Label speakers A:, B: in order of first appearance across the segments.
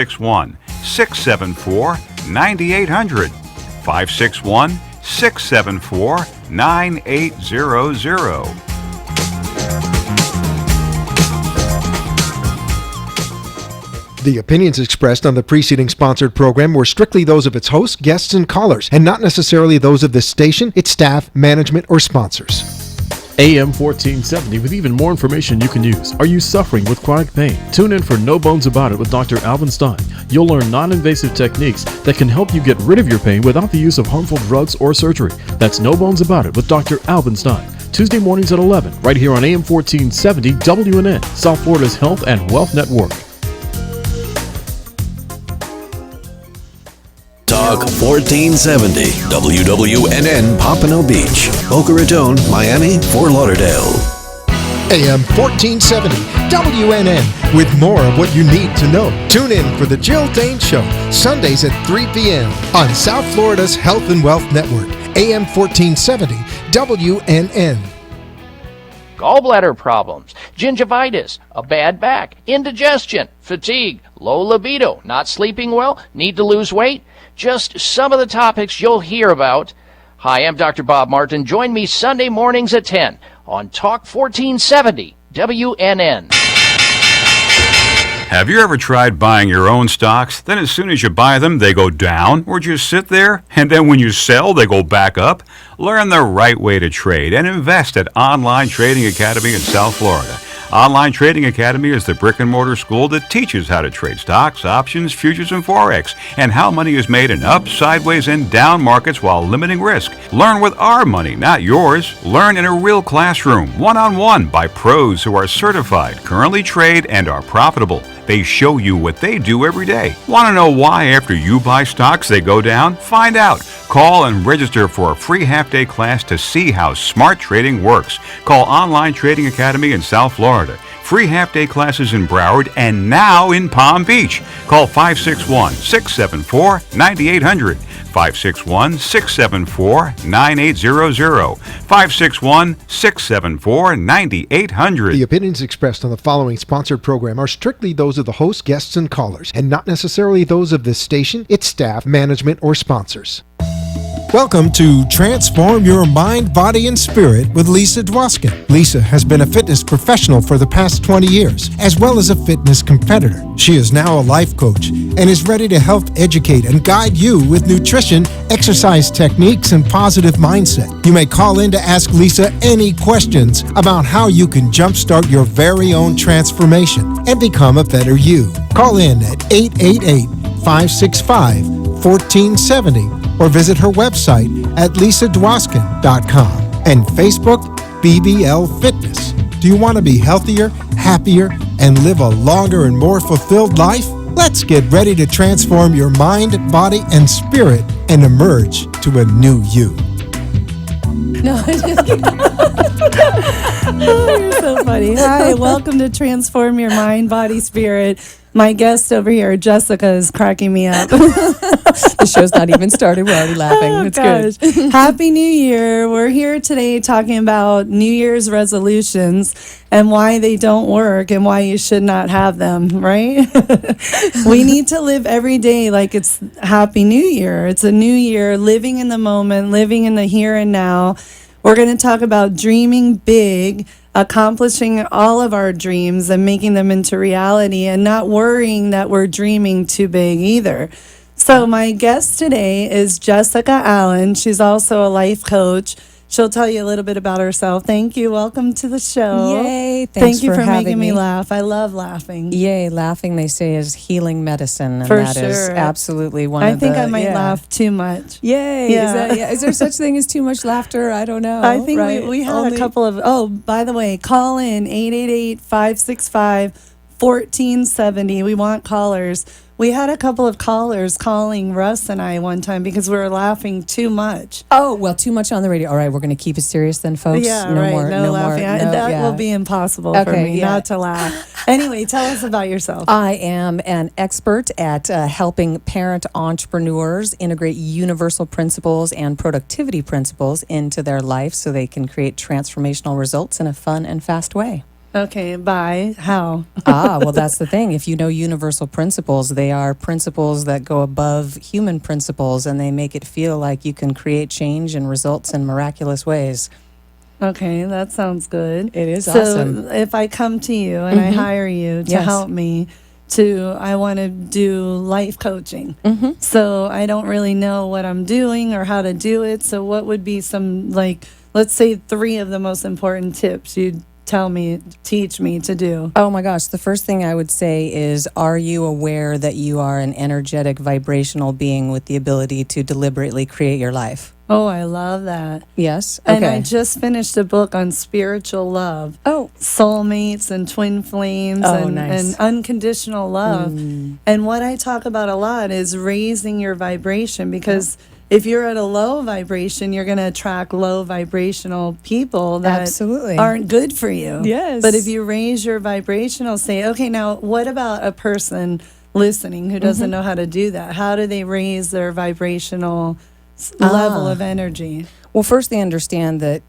A: 561-674-9800. 561-674-9800.
B: The opinions expressed on the preceding sponsored program were strictly those of its hosts, guests, and callers, and not necessarily those of this station, its staff, management, or sponsors.
C: AM 1470 with even more information you can use. Are you suffering with chronic pain? Tune in for No Bones About It with Dr. Alvin Stein. You'll learn non-invasive techniques that can help you get rid of your pain without the use of harmful drugs or surgery. That's No Bones About It with Dr. Alvin Stein. Tuesday mornings at 11, right here on AM 1470 WNN, South Florida's Health and Wealth Network.
D: Talk 1470 WWNN Pompano Beach, Boca Raton, Miami, Fort Lauderdale.
B: AM 1470 WNN with more of what you need to know. Tune in for the Jill Dane Show, Sundays at 3 p.m. on South Florida's Health and Wealth Network. AM 1470 WNN.
E: Gallbladder problems, gingivitis, a bad back, indigestion, fatigue, low libido, not sleeping well, need to lose weight. Just some of the topics you'll hear about. Hi, I'm Dr. Bob Martin. Join me Sunday mornings at 10 on Talk 1470 WNN.
A: Have you ever tried buying your own stocks? Then as soon as you buy them, they go down or just sit there? And then when you sell, they go back up? Learn the right way to trade and invest at Online Trading Academy in South Florida. Online Trading Academy is the brick-and-mortar school that teaches how to trade stocks, options, futures, and Forex, and how money is made in up, sideways, and down markets while limiting risk. Learn with our money, not yours. Learn in a real classroom, one-on-one, by pros who are certified, currently trade, and are profitable. They show you what they do every day. Want to know why after you buy stocks they go down? Find out. Call and register for a free half-day class to see how smart trading works. Call Online Trading Academy in South Florida. Free half-day classes in Broward and now in Palm Beach. Call 561-674-9800. 561-674-9800. 561-674-9800.
B: The opinions expressed on the following sponsored program are strictly those of the hosts, guests, and callers, and not necessarily those of this station, its staff, management, or sponsors. Welcome to Transform Your Mind, Body, and Spirit with Lisa Dwoskin. Lisa has been a fitness professional for the past 20 years, as well as a fitness competitor. She is now a life coach and is ready to help educate and guide you with nutrition, exercise techniques, and positive mindset. You may call in to ask Lisa any questions about how you can jumpstart your very own transformation and become a better you. Call in at 888-565-1470. or visit her website at lisadwoskin.com and Facebook BBL Fitness. Do you want to be healthier, happier, and live a longer and more fulfilled life? Let's get ready to transform your mind, body, and spirit and emerge to a new you.
F: No, just kidding. Oh, you're so funny. Hi, welcome to Transform Your Mind, Body, Spirit. My guest over here, Jessica, is cracking me up.
G: The show's not even started. We're already laughing.
F: Oh,
G: it's
F: gosh.
G: good.
F: Happy New Year. We're here today talking about New Year's resolutions and why they don't work and why you should not have them, right? We need to live every day like it's Happy New Year. It's a new year, living in the moment, living in the here and now. We're going to talk about dreaming big, accomplishing all of our dreams and making them into reality, and not worrying that we're dreaming too big either. So my guest today is Jessica Allen. She's also a life coach. She'll tell you a little bit about herself. Thank you. Welcome to the show.
G: Yay.
F: Thank you for
G: having
F: making me laugh. I love laughing.
G: Yay. Laughing, they say, is healing medicine. And
F: For
G: that
F: sure.
G: is absolutely one of the...
F: I think I might laugh too much.
G: Yay.
F: Yeah.
G: Is there such thing as too much laughter? I don't know.
F: I think
G: right?
F: we had a couple of... Oh, by the way, call in 888-565-1470. We want callers. We had a couple of callers calling Russ and I one time because we were laughing too much.
G: Oh, well, too much on the radio. All right, we're going to keep it serious then, folks.
F: Yeah,
G: no
F: right.
G: More,
F: no laughing. That will be impossible for me not to laugh. Anyway, tell us about yourself.
G: I am an expert at helping parent entrepreneurs integrate universal principles and productivity principles into their life so they can create transformational results in a fun and fast way.
F: Okay, by how?
G: Well, that's the thing. If you know universal principles, they are principles that go above human principles, and they make it feel like you can create change and results in miraculous ways.
F: Okay, that sounds good.
G: It is
F: so
G: awesome.
F: if I come to you and I hire you to
G: Yes.
F: help me I want to do life coaching.
G: Mm-hmm.
F: So I don't really know what I'm doing or how to do it. So what would be some, like, let's say 3 of the most important tips you'd teach me to do?
G: Oh my gosh. The first thing I would say is, are you aware that you are an energetic, vibrational being with the ability to deliberately create your life?
F: Oh, I love that.
G: Yes. Okay.
F: And I just finished a book on spiritual love.
G: Oh.
F: Soulmates and twin flames
G: Nice.
F: and unconditional love. And what I talk about a lot is raising your vibration, because if you're at a low vibration, you're going to attract low vibrational people that
G: Absolutely.
F: aren't good for you.
G: Yes.
F: But if you raise your vibrational, say, okay, now what about a person listening who doesn't know how to do that? How do they raise their vibrational level of energy?
G: Well, first they understand that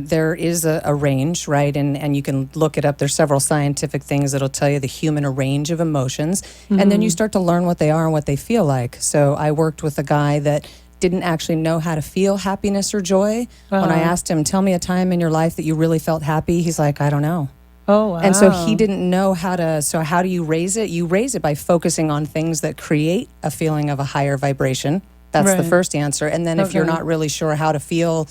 G: there is a range, right? And you can look it up. There's several scientific things that'll tell you the human range of emotions. And then you start to learn what they are and what they feel like. So I worked with a guy that didn't actually know how to feel happiness or joy. When I asked him, tell me a time in your life that you really felt happy, he's like, I don't know.
F: Oh, wow.
G: And so he didn't know how to, so how do you raise it? You raise it by focusing on things that create a feeling of a higher vibration. That's the
F: Right.
G: first answer. And then if you're
F: Okay.
G: not really sure how to feel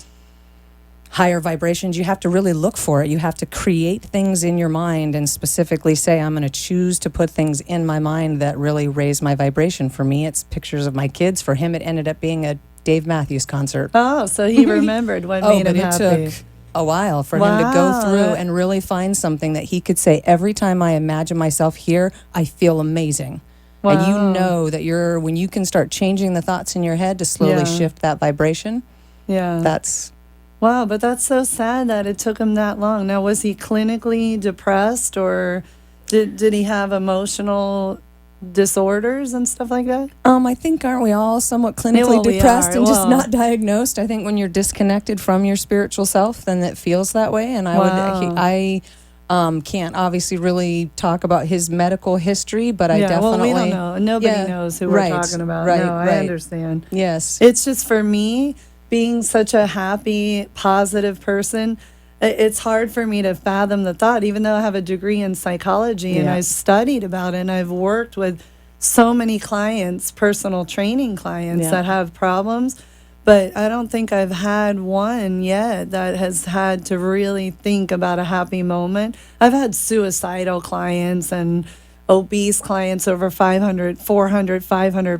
G: higher vibrations, you have to really look for it. You have to create things in your mind and specifically say, I'm going to choose to put things in my mind that really raise my vibration. For me, it's pictures of my kids. For him, it ended up being a Dave Matthews concert.
F: Oh, so he remembered what made
G: but
F: him
G: it
F: happy.
G: took a while for him to go
F: Wow,
G: through
F: that-
G: and really find something that he could say, every time I imagine myself here, I feel amazing. And you
F: Wow.
G: know that when you can start changing the thoughts in your head to slowly
F: Yeah.
G: shift that vibration,
F: Yeah.
G: that's
F: Wow, but that's so sad that it took him that long. Now, was he clinically depressed, or did he have emotional disorders and stuff like that?
G: I think, aren't we all somewhat clinically
F: well, we
G: depressed
F: are.
G: and just
F: Well-
G: not diagnosed? I think when you're disconnected from your spiritual self, then it feels that way. And
F: Wow.
G: I can't obviously really talk about his medical history, but I definitely.
F: well, we don't know. Nobody
G: Yeah,
F: knows who we're
G: right,
F: talking about.
G: right,
F: No, I
G: right.
F: understand.
G: Yes.
F: It's just, for me, being such a happy, positive person, it's hard for me to fathom the thought, even though I have a degree in psychology and
G: Yeah.
F: I studied about it, and I've worked with so many clients, personal training clients
G: Yeah.
F: that have problems. But I don't think I've had one yet that has had to really think about a happy moment. I've had suicidal clients and obese clients over 500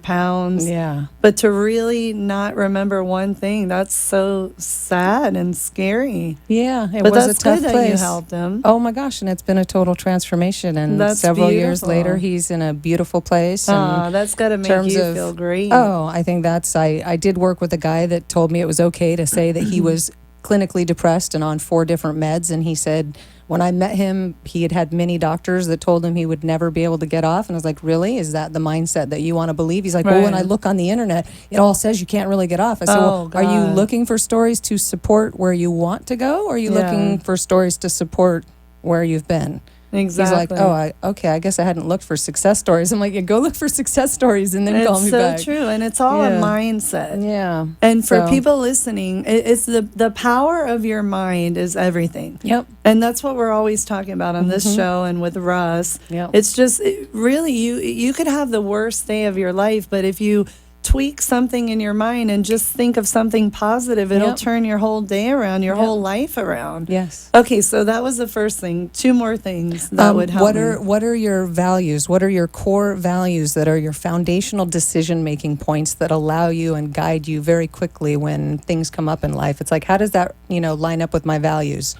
F: pounds.
G: Yeah.
F: But to really not remember one thing, that's so sad and scary.
G: Yeah, it
F: But
G: was
F: that's
G: a tough
F: good that
G: place.
F: you helped him.
G: Oh my gosh, and it's been a total transformation. And
F: That's
G: several years
F: beautiful.
G: later, he's in a beautiful place. And
F: That's got to make
G: terms
F: you
G: of-
F: feel great.
G: Oh, I think I did work with a guy that told me it was okay to say that he was clinically depressed and on 4 different meds. And he said, when I met him, he had many doctors that told him he would never be able to get off. And I was like, really? Is that the mindset that you want to believe? He's like, well, when I
F: Right.
G: look on the internet, it all says you can't really get off. I said,
F: Oh,
G: well, are you
F: God.
G: looking for stories to support where you want to go? Or are you
F: Yeah.
G: looking for stories to support where you've been?
F: Exactly.
G: He's like, I guess I hadn't looked for success stories. I'm like, yeah, go look for success stories and then call
F: It's
G: me
F: so
G: back.
F: true. And it's all
G: Yeah.
F: a mindset.
G: Yeah.
F: And for
G: So-
F: people listening, it's the power of your mind is everything.
G: Yep.
F: And that's what we're always talking about on this show and with Russ.
G: Yep.
F: It's just really, you could have the worst day of your life, but if you tweak something in your mind and just think of something positive, it'll
G: Yep.
F: turn your whole day around, your
G: Yep.
F: whole life around.
G: Yes.
F: Okay, so that was the first thing. 2 more things that would help.
G: What are your values? What are your core values that are your foundational decision making points that allow you and guide you very quickly when things come up in life? It's like, how does that line up with my values?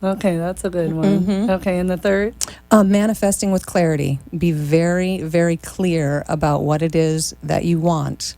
F: Okay, that's a good one. Okay, and the third?
G: Manifesting with clarity. Be very, very clear about what it is that you want,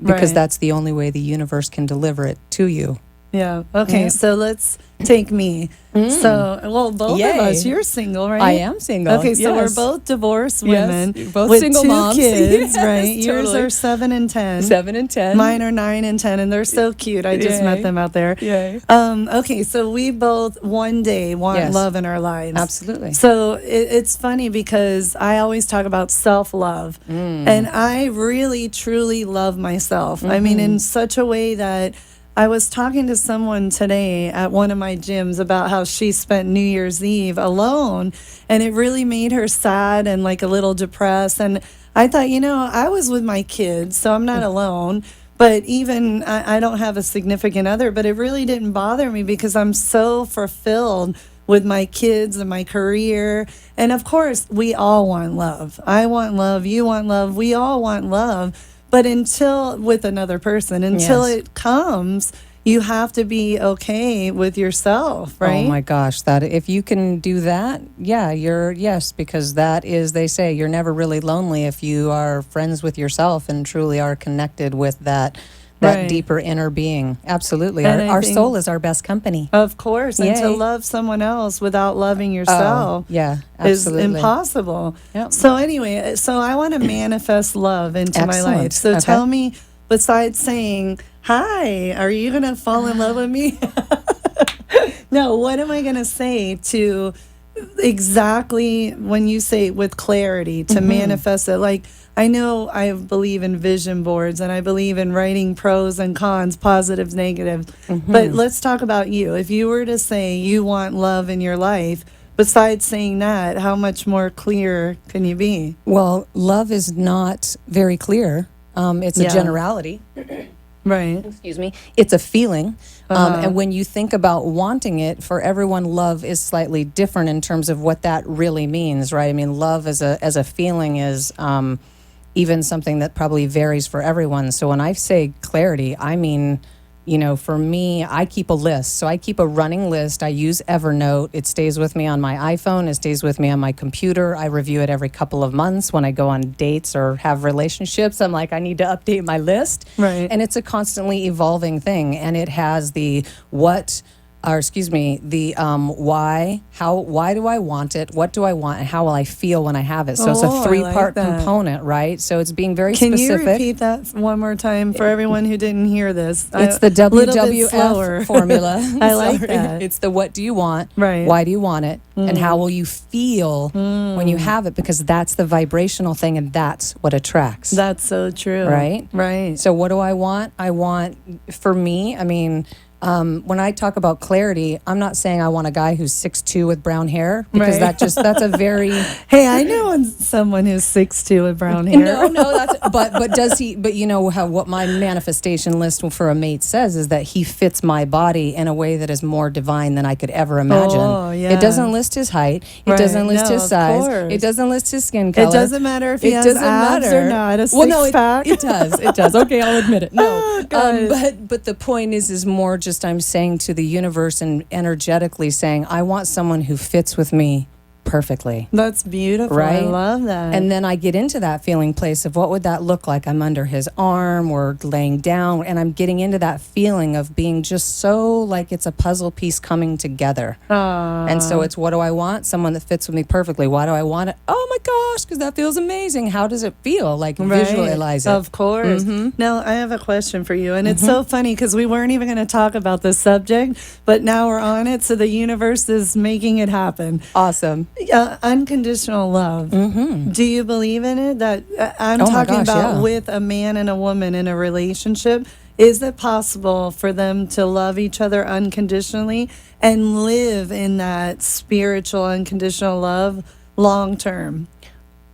G: because
F: Right.
G: that's the only way the universe can deliver it to you.
F: Yeah. Okay.
G: Yeah.
F: So let's take me. So, well, both
G: Yay.
F: of us, you're single, right?
G: I am single.
F: Okay. So
G: Yes.
F: we're both divorced
G: Yes,
F: women
G: both
F: with
G: single
F: two
G: moms.
F: kids,
G: Yes,
F: right? Yours
G: totally.
F: are 7 and 10.
G: 7 and 10.
F: Mine are 9 and 10, and they're so cute. I just met
G: Yay.
F: them out there.
G: Yay.
F: Okay, so we both one day want
G: Yes.
F: love in our lives.
G: Absolutely.
F: So it's funny because I always talk about self-love, and I really truly love myself. I mean, in such a way that I was talking to someone today at one of my gyms about how she spent New Year's Eve alone, and it really made her sad and like a little depressed. And I thought, I was with my kids, so I'm not alone. But even I don't have a significant other, but it really didn't bother me because I'm so fulfilled with my kids and my career. And of course, we all want love. I want love. You want love. We all want love. But with another person, until
G: Yes.
F: it comes, you have to be okay with yourself, right?
G: Oh my gosh, that if you can do that, yeah, because that is, they say, you're never really lonely if you are friends with yourself and truly are connected with that
F: Right.
G: deeper inner being. Absolutely.
F: And
G: Our
F: I think-
G: soul is our best company.
F: Of course. And to
G: Yay.
F: love someone else without loving yourself.
G: Yeah,
F: is
G: absolutely.
F: impossible.
G: Yep.
F: So anyway, I want to manifest love into my
G: Excellent.
F: life. So
G: Okay.
F: tell me, besides saying, hi, are you going to fall in love with me? No, what am I going to say to exactly when you say with clarity to manifest it? Like, I know I believe in vision boards and I believe in writing pros and cons, positives, negatives. But let's talk about you. If you were to say you want love in your life, besides saying that, how much more clear can you be?
G: Well, love is not very clear. It's a
F: Yeah.
G: generality.
F: Right.
G: Excuse me. It's a feeling. And when you think about wanting it, for everyone, love is slightly different in terms of what that really means, right? I mean, love as a feeling is even something that probably varies for everyone. So when I say clarity, I mean, for me, I keep a list. So I keep a running list. I use Evernote. It stays with me on my iPhone. It stays with me on my computer. I review it every couple of months when I go on dates or have relationships. I'm like, I need to update my list.
F: Right.
G: And it's a constantly evolving thing. And it has the why, why do I want it? What do I want? And how will I feel when I have it? So it's
F: Oh,
G: a
F: I
G: 3-part
F: like that.
G: component, right? So it's being very
F: Can
G: specific.
F: you repeat that one more time for everyone who didn't hear this?
G: It's the
F: little bit slower.
G: WWF formula.
F: I like
G: Sorry.
F: that.
G: It's the what do you want?
F: Right.
G: Why do you want it? And how will you feel when you have it? Because that's the vibrational thing and that's what attracts.
F: That's so true.
G: Right?
F: Right.
G: So what do I want? For me, when I talk about clarity, I'm not saying I want a guy who's 6'2" with brown hair because
F: Right.
G: that's a very
F: Hey, I know someone who's 6'2" with brown hair.
G: No, that's but does he? But you know what my manifestation list for a mate says is that he fits my body in a way that is more divine than I could ever imagine.
F: Oh, yeah.
G: It doesn't list his height. It
F: Right.
G: doesn't list
F: No,
G: his
F: of
G: size.
F: course.
G: It doesn't list his skin color.
F: It doesn't matter if he
G: It
F: has
G: doesn't
F: abs
G: matter.
F: or not. A
G: Well, no,
F: six-pack.
G: it does. It does. Okay, I'll admit it. No,
F: Oh, God.
G: but the point is more just I'm saying to the universe and energetically saying I want someone who fits with me perfectly.
F: That's beautiful. I
G: Right?
F: love that.
G: And then I get into that feeling place of what would that look like? I'm under his arm or laying down, and I'm getting into that feeling of being just so like it's a puzzle piece coming together. And so it's what do I want? Someone that fits with me perfectly. Why do I want it? Oh my gosh, because that feels amazing. How does it feel? Like visualize it.
F: Of course. Now, I have a question for you. And it's so funny because we weren't even going to talk about this subject, but now we're on it. So the universe is making it happen.
G: Awesome.
F: Unconditional love. Do you believe in it? That I'm
G: Oh my
F: talking
G: gosh,
F: about
G: yeah.
F: with a man and a woman in a relationship. Is it possible for them to love each other unconditionally and live in that spiritual unconditional love long term?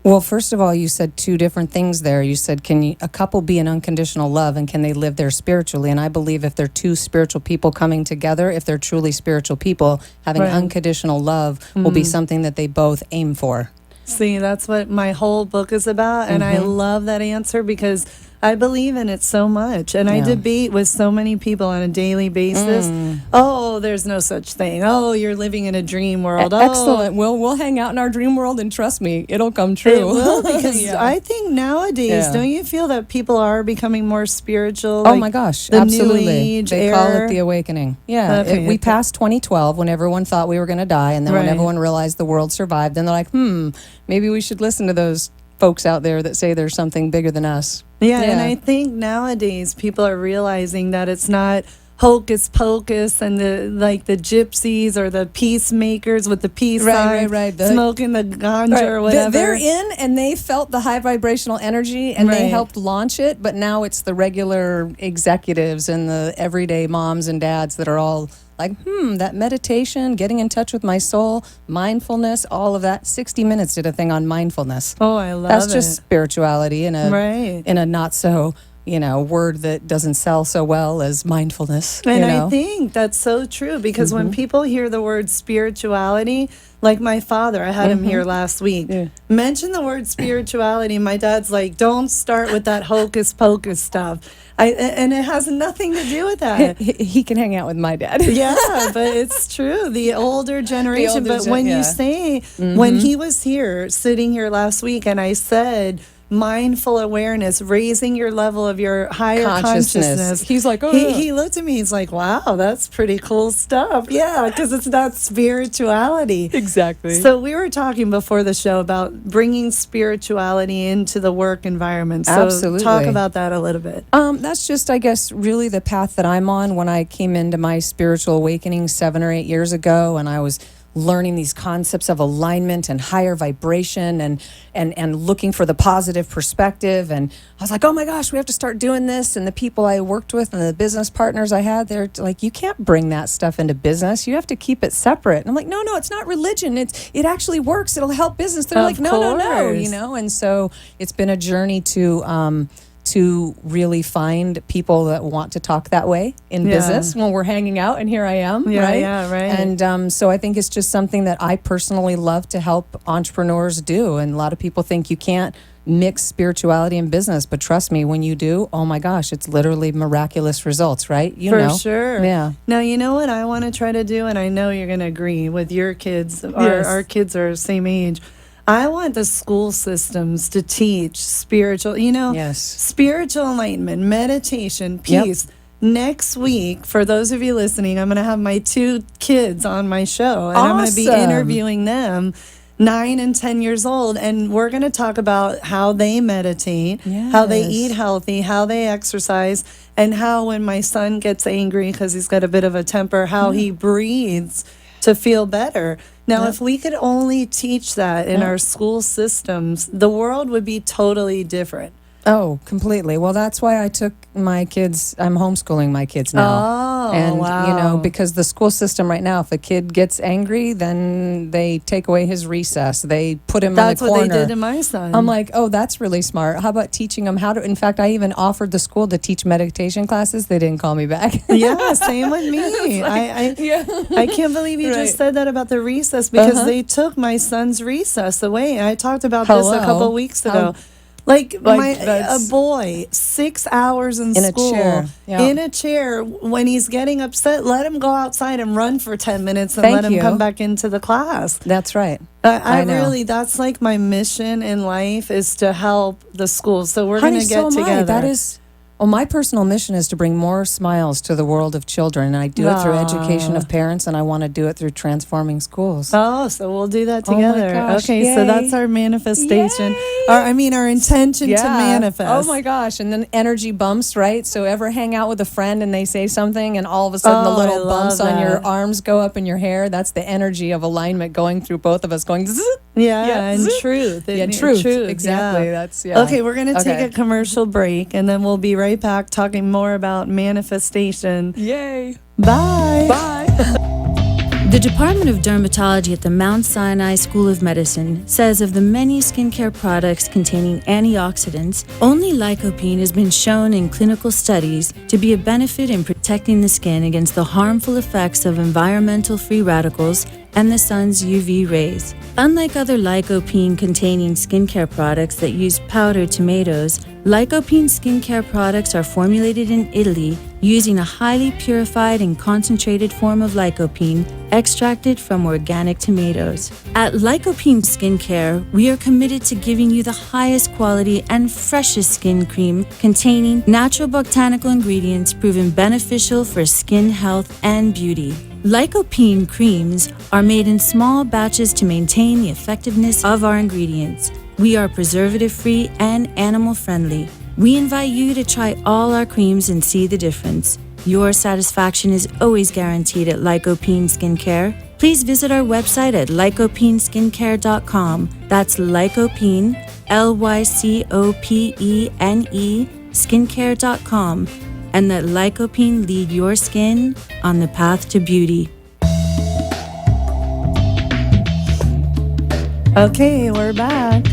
G: Well, first of all, you said two different things there. You said, can a couple be in unconditional love and can they live there spiritually? And I believe if they're two spiritual people coming together, if they're truly spiritual people, having
F: Right.
G: unconditional love will be something that they both aim for.
F: See, that's what my whole book is about. And I love that answer because I believe in it so much. And I debate with so many people on a daily basis. Oh, there's no such thing. Oh, you're living in a dream world.
G: Excellent. We'll hang out in our dream world, and trust me, it'll come true.
F: It will, because I think nowadays, don't you feel that people are becoming more spiritual?
G: Oh my gosh,
F: the
G: absolutely.
F: New Age
G: they
F: era?
G: call it the awakening. Yeah, we passed 2012 when everyone thought we were going to die, and then when everyone realized the world survived, then they're like, maybe we should listen to those folks out there that say there's something bigger than us.
F: Yeah, and I think nowadays people are realizing that it's not hocus pocus and the gypsies or the peacemakers with the peace sign, smoking the ganja or whatever.
G: They're in, and they felt the high vibrational energy, and they helped launch it, but now it's the regular executives and the everyday moms and dads that are all like, that meditation, getting in touch with my soul, mindfulness, all of that. 60 Minutes did a thing on mindfulness.
F: Oh, I love it.
G: That's just spirituality in a not so, word that doesn't sell so well as mindfulness.
F: And I think that's so true, because when people hear the word spirituality, like my father, I had him here last week, mention the word spirituality, my dad's like, don't start with that hocus pocus stuff. And it has nothing to do with that.
G: He can hang out with my dad.
F: Yeah, but it's true. The older generation. You say, when he was here, sitting here last week, and I said, mindful awareness, raising your level of your higher consciousness.
G: He's like,
F: he looked at me, he's like, wow, that's pretty cool stuff. Yeah, because it's not spirituality.
G: Exactly.
F: So we were talking before the show about bringing spirituality into the work environment. So
G: Absolutely.
F: Talk about that a little bit.
G: That's just, I guess, really the path that I'm on. When I came into my spiritual awakening 7 or 8 years ago, and I was learning these concepts of alignment and higher vibration and looking for the positive perspective. And I was like, oh my gosh, we have to start doing this. And the people I worked with and the business partners I had, they're like, you can't bring that stuff into business. You have to keep it separate. And I'm like, no, it's not religion. It actually works. It'll help business. They're like, no, And so it's been a journey to really find people that want to talk that way in business when we're hanging out, and here I am, right?
F: Yeah, right.
G: And so I think it's just something that I personally love to help entrepreneurs do. And a lot of people think you can't mix spirituality and business, but trust me, when you do, oh my gosh, it's literally miraculous results, right?
F: For sure.
G: Yeah.
F: Now, you know what I want to try to do, and I know you're going to agree with your kids. Our kids are the same age. I want the school systems to teach spiritual, spiritual enlightenment, meditation, peace. Yep. Next week, for those of you listening, I'm going to have my 2 kids on my show, and I'm going to be interviewing them, 9 and 10 years old, and we're going to talk about how they meditate, how they eat healthy, how they exercise, and how when my son gets angry because he's got a bit of a temper, how he breathes to feel better. Now, if we could only teach that in our school systems, the world would be totally different.
G: Oh, completely. Well, that's why I took my kids, I'm homeschooling my kids now.
F: Oh,
G: and,
F: wow.
G: Because the school system right now, if a kid gets angry, then they take away his recess. They put him in the corner.
F: That's what they did to my son.
G: I'm like, oh, that's really smart. How about teaching them how to, in fact, I even offered the school to teach meditation classes. They didn't call me back.
F: Yeah, same with me. I can't believe you just said that about the recess, because they took my son's recess away. I talked about this a couple weeks ago. A boy, 6 hours in school, in a chair, when he's getting upset, let him go outside and run for 10 minutes and let him come back into the class.
G: That's right.
F: I really, that's like my mission in life, is to help the schools. So we're going to get together.
G: That is... Well, my personal mission is to bring more smiles to the world of children, and I do it through education of parents, and I want to do it through transforming schools.
F: Oh, so we'll do that together.
G: Oh my gosh,
F: okay, so that's our manifestation. Our intention to manifest.
G: Oh my gosh, and then energy bumps, right? So ever hang out with a friend and they say something, and all of a sudden the little bumps on your arms go up in your hair? That's the energy of alignment going through both of us, going zzz.
F: And truth.
G: Truth. Exactly. That's
F: Okay, we're going to take a commercial break, and then we'll be right back talking more about manifestation.
G: Yay.
F: Bye.
G: Bye.
H: The Department of Dermatology at the Mount Sinai School of Medicine says of the many skincare products containing antioxidants, only Lycopene has been shown in clinical studies to be a benefit in protecting the skin against the harmful effects of environmental free radicals and the sun's UV rays. Unlike other lycopene-containing skincare products that use powdered tomatoes, Lycopene skincare products are formulated in Italy using a highly purified and concentrated form of lycopene extracted from organic tomatoes. At Lycopene Skincare, we are committed to giving you the highest quality and freshest skin cream containing natural botanical ingredients proven beneficial for skin health and beauty. Lycopene creams are made in small batches to maintain the effectiveness of our ingredients. We are preservative-free and animal-friendly. We invite you to try all our creams and see the difference. Your satisfaction is always guaranteed at Lycopene Skincare. Please visit our website at lycopeneskincare.com. That's Lycopene, Lycopene, skincare.com. And let Lycopene lead your skin on the path to beauty.
F: Okay, we're back.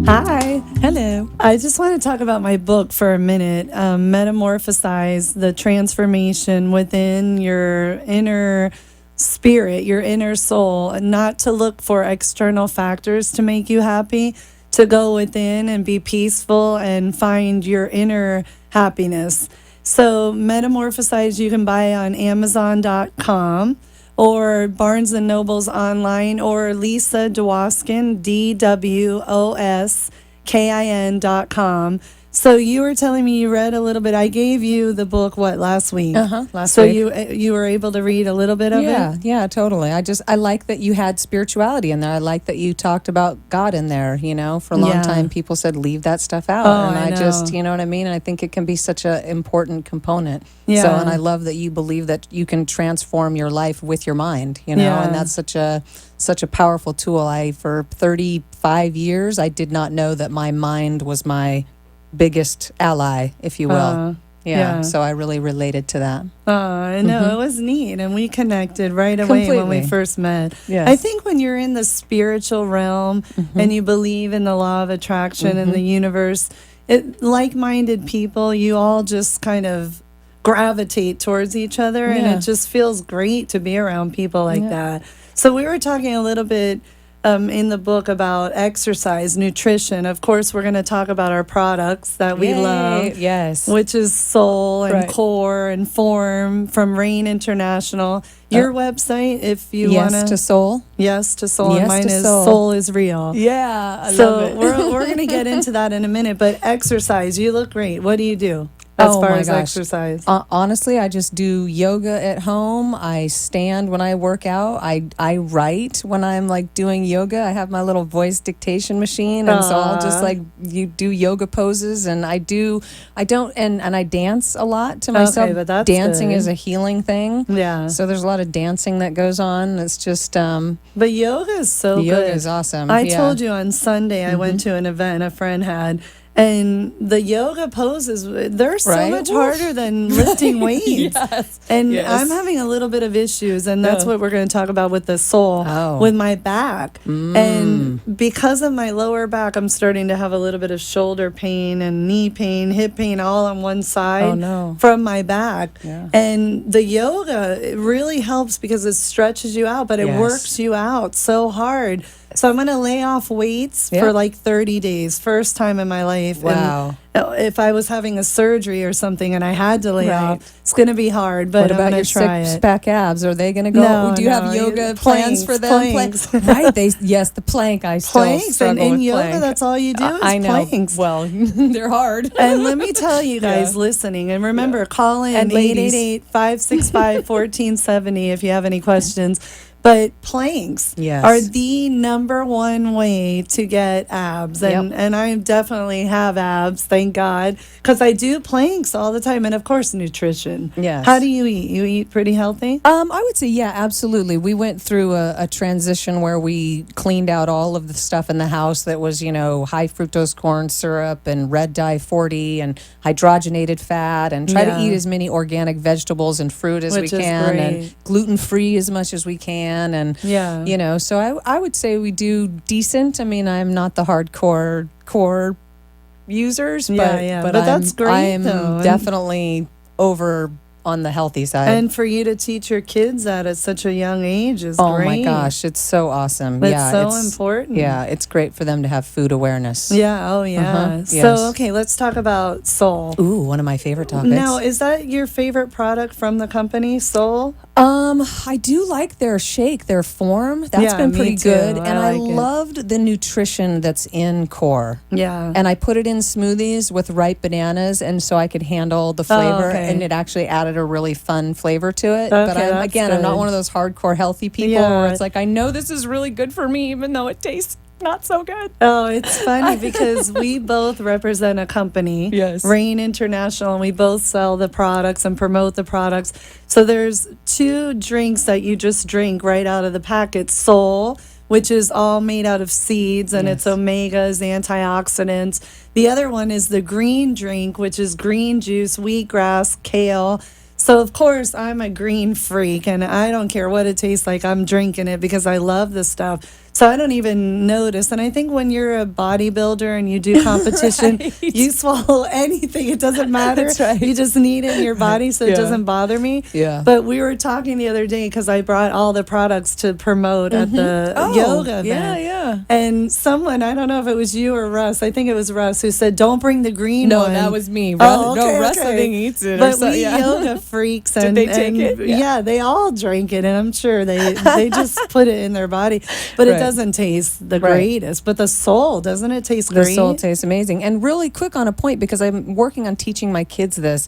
F: Hi.
G: Hello.
F: I just want to talk about my book for a minute. Metamorphosize, the transformation within your inner spirit, your inner soul, and not to look for external factors to make you happy, to go within and be peaceful and find your inner happiness. So Metamorphosize you can buy on Amazon.com or Barnes & Noble's online, or Lisa Dwoskin, DWOSKIN.com. So you were telling me you read a little bit. I gave you the book, last week?
G: Last
F: so
G: week.
F: you were able to read a little bit of it?
G: Yeah, totally. I like that you had spirituality in there. I like that you talked about God in there. For a long time, people said, leave that stuff out.
F: Oh,
G: and
F: I
G: I
F: know.
G: just, you know what I mean? And I think it can be such an important component.
F: Yeah.
G: So, and I love that you believe that you can transform your life with your mind,
F: Yeah.
G: and that's such a powerful tool. For 35 years, I did not know that my mind was my biggest ally, if you will.
F: yeah.
G: So I really related to that.
F: I know. It was neat. And we connected right away when we
G: Completely.
F: first met.
G: Yes.
F: I think when you're in the spiritual realm and you believe in the law of attraction and the universe, like-minded people, you all just kind of gravitate towards each other. And
G: Yeah.
F: it just feels great to be around people like that. So we were talking a little bit in the book about exercise, nutrition. Of course, we're going to talk about our products that we love.
G: Yes.
F: Which is Soul and
G: Right.
F: Core and Form from Rain International. Your website, if you want
G: Yes to Soul.
F: Yes to Soul.
G: Yes
F: and mine
G: to
F: is
G: Soul.
F: Soul is Real.
G: Yeah, I
F: So
G: love it.
F: we're going to get into that in a minute. But exercise, you look great. What do you do as
G: Oh
F: far
G: my
F: as
G: gosh.
F: exercise?
G: Honestly, I just do yoga at home. I stand when I work out. I write when I'm doing yoga. I have my little voice dictation machine, and so I'll just you do yoga poses, and I dance a lot to myself.
F: but that's
G: dancing
F: good.
G: is a healing thing.
F: Yeah.
G: So there's a lot of dancing that goes on. It's just
F: But yoga is so
G: yoga
F: good.
G: is awesome.
F: I
G: Yeah.
F: told you on Sunday I went to an event a friend had, and the yoga poses, they're so
G: Right?
F: much
G: Oof.
F: harder than lifting weights.
G: Yes.
F: And
G: Yes.
F: I'm having a little bit of issues, and that's
G: Yeah.
F: what we're going to talk about with the Soul,
G: Oh.
F: with my back. And because of my lower back, I'm starting to have a little bit of shoulder pain and knee pain, hip pain, all on one side
G: Oh, no.
F: from my back.
G: Yeah.
F: And the yoga, it really helps because it stretches you out, but it
G: Yes.
F: works you out so hard. So I'm going to lay off weights
G: Yeah.
F: for 30 days. First time in my life.
G: Wow.
F: And if I was having a surgery or something and I had to lay
G: Right.
F: off, it's going to be hard, but
G: What
F: I'm
G: about
F: going
G: your
F: to try it.
G: six-pack abs? Are they going to go?
F: No,
G: Do you have
F: no,
G: yoga
F: planks,
G: plans for them?
F: planks.
G: Right. Yes, the plank. I still
F: Planks. And
G: struggle
F: in
G: with
F: yoga,
G: plank.
F: that's all you do is
G: I know.
F: planks.
G: Well, they're hard.
F: And let me tell you guys
G: Yeah.
F: listening, and remember, call in
G: And ladies.
F: 888-565-1470 if you have any questions. But planks
G: Yes.
F: are the number one way to get abs. And I definitely have abs, thank God, because I do planks all the time. And, of course, nutrition.
G: Yes.
F: How do you eat? You eat pretty healthy?
G: I would say, yeah, absolutely. We went through a transition where we cleaned out all of the stuff in the house that was, high fructose corn syrup and red dye 40 and hydrogenated fat, and try to
F: Yeah.
G: eat as many organic vegetables and fruit as
F: Which
G: we
F: is
G: can, and
F: great.
G: gluten-free as much as we can. And,
F: Yeah.
G: so I would say we do decent. I mean, I'm not the hardcore core users,
F: Yeah,
G: but,
F: yeah.
G: but
F: But that's great,
G: I'm
F: though. And-
G: definitely over on the healthy side.
F: And for you to teach your kids that at such a young age is
G: oh
F: great.
G: my gosh, it's so awesome.
F: It's so important.
G: Yeah, it's great for them to have food awareness.
F: Yeah, oh yeah.
G: Yes.
F: So, okay, let's talk about Soul.
G: Ooh, one of my favorite topics.
F: Now, is that your favorite product from the company, Soul?
G: I do like their shake, their form. That's
F: Yeah,
G: been
F: me
G: pretty
F: too.
G: good.
F: I
G: And I
F: like it.
G: loved the nutrition that's in Core.
F: Yeah.
G: And I put it in smoothies with ripe bananas, and so I could handle the flavor,
F: okay.
G: and it actually added a really fun flavor to it.
F: Okay,
G: but
F: that's
G: I'm not
F: good.
G: one of those hardcore healthy people
F: Yeah.
G: where it's like, I know this is really good for me, even though it tastes not so good.
F: Oh, it's funny because we both represent a company,
G: Yes.
F: Rain International, and we both sell the products and promote the products. So there's 2 drinks that you just drink right out of the packet. Soul, which is all made out of seeds, and it's omegas, antioxidants. The other one is the green drink, which is green juice, wheatgrass, kale. So, of course, I'm a green freak, and I don't care what it tastes like. I'm drinking it because I love the stuff. So I don't even notice. And I think when you're a bodybuilder and you do competition, you swallow anything. It doesn't matter.
G: That's right.
F: You just need it in your body so it doesn't bother me.
G: Yeah.
F: But we were talking the other day because I brought all the products to promote at the yoga event.
G: Yeah.
F: And someone, I don't know if it was you or Russ, I think it was Russ, who said, don't bring the green
G: No,
F: one.
G: that was me.
F: Oh, okay,
G: no, Russ, I
F: okay.
G: think, eats it.
F: But
G: or so,
F: we yoga freaks, and
G: they take
F: and
G: it?
F: Yeah. They all drink it, and I'm sure they just put it in their body. But it
G: Right.
F: doesn't taste the
G: Right.
F: greatest. But the Soul, doesn't it taste
G: The
F: great?
G: soul tastes amazing. And really quick on a point, because I'm working on teaching my kids this.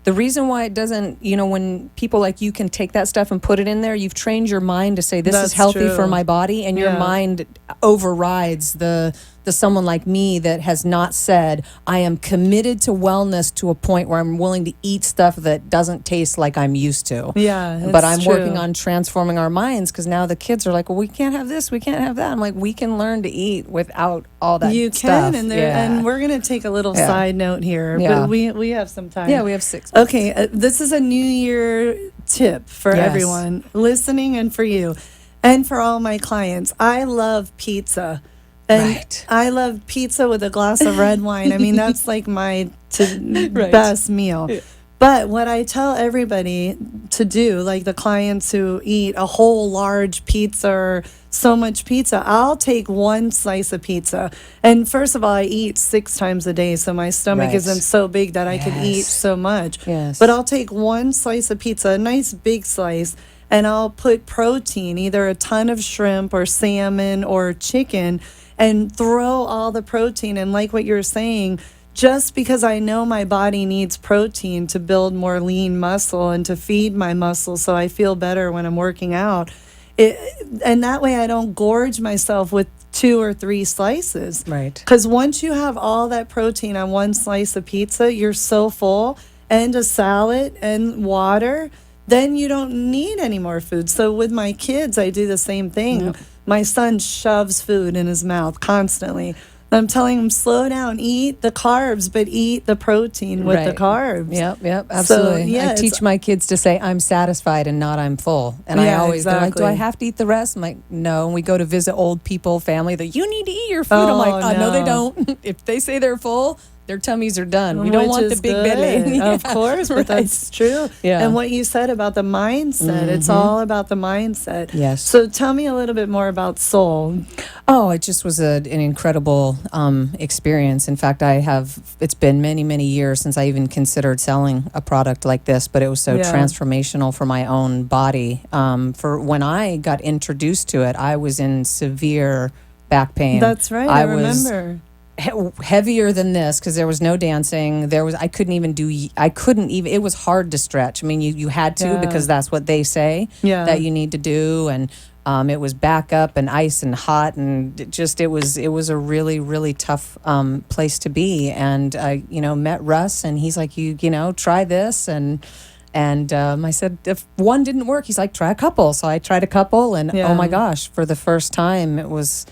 G: The reason why it doesn't, when people like you can take that stuff and put it in there, you've trained your mind to say, this
F: That's
G: is healthy
F: true.
G: for my body. And your
F: Yeah.
G: mind overrides the someone like me that has not said, I am committed to wellness to a point where I'm willing to eat stuff that doesn't taste like I'm used to.
F: Yeah,
G: But
F: it's
G: I'm
F: true.
G: working on transforming our minds, because now the kids are like, well, we can't have this, we can't have that. I'm like, we can learn to eat without all that
F: You
G: stuff.
F: can, and
G: Yeah.
F: and we're gonna take a little
G: Yeah.
F: side note here,
G: Yeah.
F: but we have some time.
G: Yeah, we have 6
F: Okay, this is a New Year tip for
G: Yes.
F: everyone listening and for you, and for all my clients. I love pizza. And
G: Right.
F: I love pizza with a glass of red wine. I mean, that's like my
G: Right.
F: best meal. But what I tell everybody to do, like the clients who eat a whole large pizza or so much pizza, I'll take 1 slice of pizza. And first of all, I eat 6 times a day, so my stomach
G: Right.
F: isn't so big that I can eat
G: Yes.
F: so much.
G: Yes.
F: But I'll take 1 slice of pizza, a nice big slice, and I'll put protein, either a ton of shrimp or salmon or chicken, and throw all the protein. And like what you're saying, just because I know my body needs protein to build more lean muscle and to feed my muscles so I feel better when I'm working out, and that way I don't gorge myself with 2 or 3 slices.
G: Right.
F: Because once you have all that protein on 1 slice of pizza, you're so full, and a salad and water, then you don't need any more food. So with my kids, I do the same thing. My son shoves food in his mouth constantly. I'm telling him, slow down, eat the carbs, but eat the protein with the
G: Right.
F: carbs.
G: Yep, absolutely.
F: yeah,
G: I
F: it's-
G: teach my kids to say, I'm satisfied and not I'm full. And I
F: Yeah,
G: always, they're like, do
F: exactly.
G: I have to eat the rest? I'm like, no. And we go to visit old people, family, that you need to eat your food. I'm like, no, they
F: no.
G: don't. If they say they're full, their tummies are done. We don't
F: Which
G: want the
F: is
G: big
F: good.
G: belly.
F: Of course, but
G: right.
F: that's true.
G: Yeah.
F: And what you said about the mindset, it's all about the mindset.
G: Yes.
F: So tell me a little bit more about Soul.
G: Oh, it just was an incredible experience. In fact, it's been many, many years since I even considered selling a product like this, but it was so
F: Yeah.
G: transformational for my own body. For when I got introduced to it, I was in severe back pain.
F: That's right. I
G: was
F: remember.
G: heavier than this because there was no dancing. I couldn't even, it was hard to stretch. I mean, you had to
F: Yeah.
G: because that's what they say that you need to do. And it was back up and ice and hot, and it was a really, really tough place to be. And I, met Russ, and he's like, try this. And I said, if one didn't work, he's like, try a couple. So I tried a couple, and
F: Yeah.
G: oh my gosh, for the first time, it was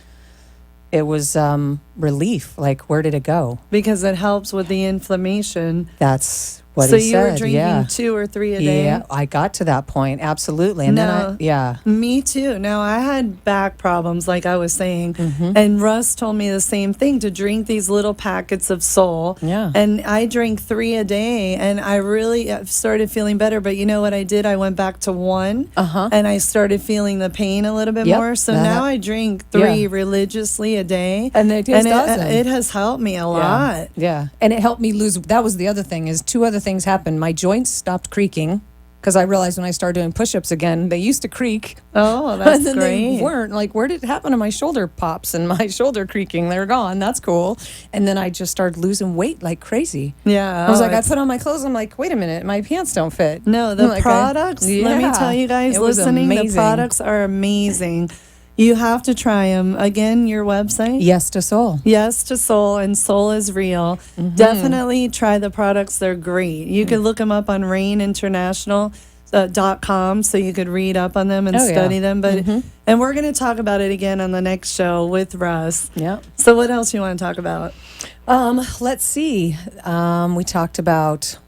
G: relief. Like, where did it go?
F: Because it helps with the inflammation.
G: That's what
F: so
G: he
F: you were
G: said.
F: drinking
G: Yeah.
F: 2 or 3 a day?
G: Yeah, I got to that point. Absolutely. And
F: No.
G: then
F: Me too. Now, I had back problems, like I was saying,
G: Mm-hmm.
F: and Russ told me the same thing, to drink these little packets of Soul.
G: Yeah.
F: And I drank 3 a day, and I really started feeling better. But you know what I did? I went back to 1, and I started feeling the pain a little bit
G: Yep.
F: more. So now I drink 3 religiously a day.
G: And it tastes awesome.
F: It has helped me a lot.
G: Yeah. And it helped me lose. That was the other thing, is 2 other things happened. My joints stopped creaking, because I realized when I started doing push-ups again, they used to creak.
F: Oh, that's
G: and then
F: great.
G: They weren't. Like, where did it happen to my shoulder pops and my shoulder creaking? They're gone. That's cool. And then I just started losing weight like crazy.
F: Yeah.
G: I was like, I put on my clothes. I'm like, wait a minute, my pants don't fit.
F: No, the
G: I'm like,
F: products, let me tell you guys
G: It was
F: listening, the
G: amazing.
F: products are amazing. You have to try them. Again, your website?
G: Yes to Soul.
F: Yes to Soul, and Soul is real. Definitely try the products. They're great. You can look them up on RainInternational.com, so you could read up on them and study them. But and we're going to talk about it again on the next show with Russ.
G: Yeah.
F: So what else you want to talk about?
G: Let's see. We talked about,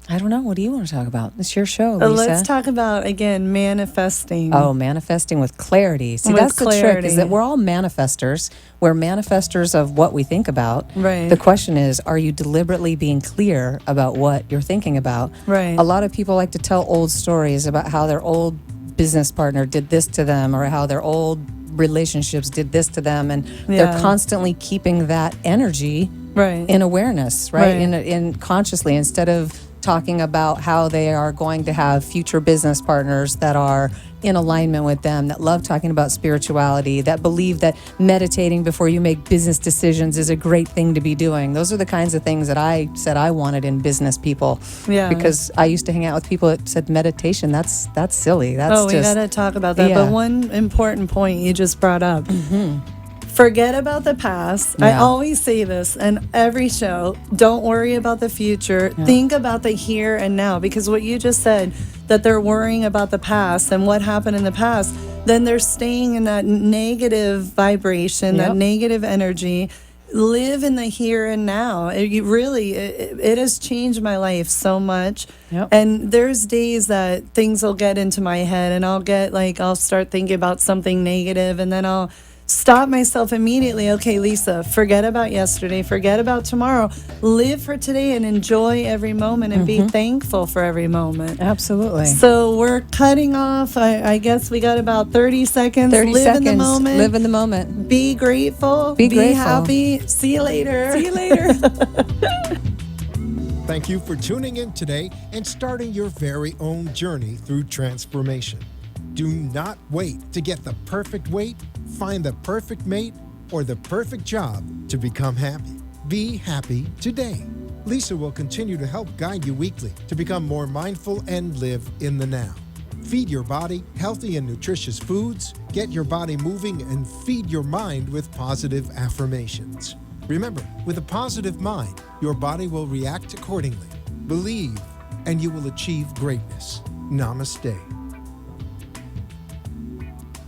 G: I don't know. What do you want to talk about? It's your show, Lisa.
F: Let's talk about, again, manifesting.
G: Oh, manifesting with clarity. See,
F: With
G: that's the trick,
F: clarity.
G: is that we're all manifestors. We're manifestors of what we think about.
F: Right.
G: The question is, are you deliberately being clear about what you're thinking about?
F: Right.
G: A lot of people like to tell old stories about how their old business partner did this to them, or how their old relationships did this to them, and they're constantly keeping that energy in awareness, right? In consciously, instead of talking about how they are going to have future business partners that are in alignment with them, that love talking about spirituality, that believe that meditating before you make business decisions is a great thing to be doing. Those are the kinds of things that I said I wanted in business people.
F: Yeah.
G: Because I used to hang out with people that said meditation, that's silly. That's
F: we
G: just,
F: got to talk about that.
G: Yeah.
F: But one important point you just brought up. Forget about the past. I always say this in every show. Don't worry about the future. Think about the here and now. Because what you just said, that they're worrying about the past and what happened in the past, then they're staying in that negative vibration, that negative energy. Live in the here and now. It has changed my life so much. And there's days that things will get into my head, and I'll start thinking about something negative, and then I'll stop myself immediately. Okay, Lisa, forget about yesterday, forget about tomorrow. Live for today and enjoy every moment, and be thankful for every moment.
G: Absolutely.
F: So we're cutting off. I guess we got about 30 seconds.
G: 30
F: Live
G: seconds.
F: in the moment.
G: Live in the moment.
F: Be grateful.
G: Be grateful.
F: Happy. See you later.
G: See you later.
B: Thank you for tuning in today and starting your very own journey through transformation. Do not wait to get the perfect weight, find the perfect mate, or the perfect job to become happy. Be happy today. Lisa will continue to help guide you weekly to become more mindful and live in the now. Feed your body healthy and nutritious foods, get your body moving, and feed your mind with positive affirmations. Remember, with a positive mind, your body will react accordingly. Believe, and you will achieve greatness. Namaste.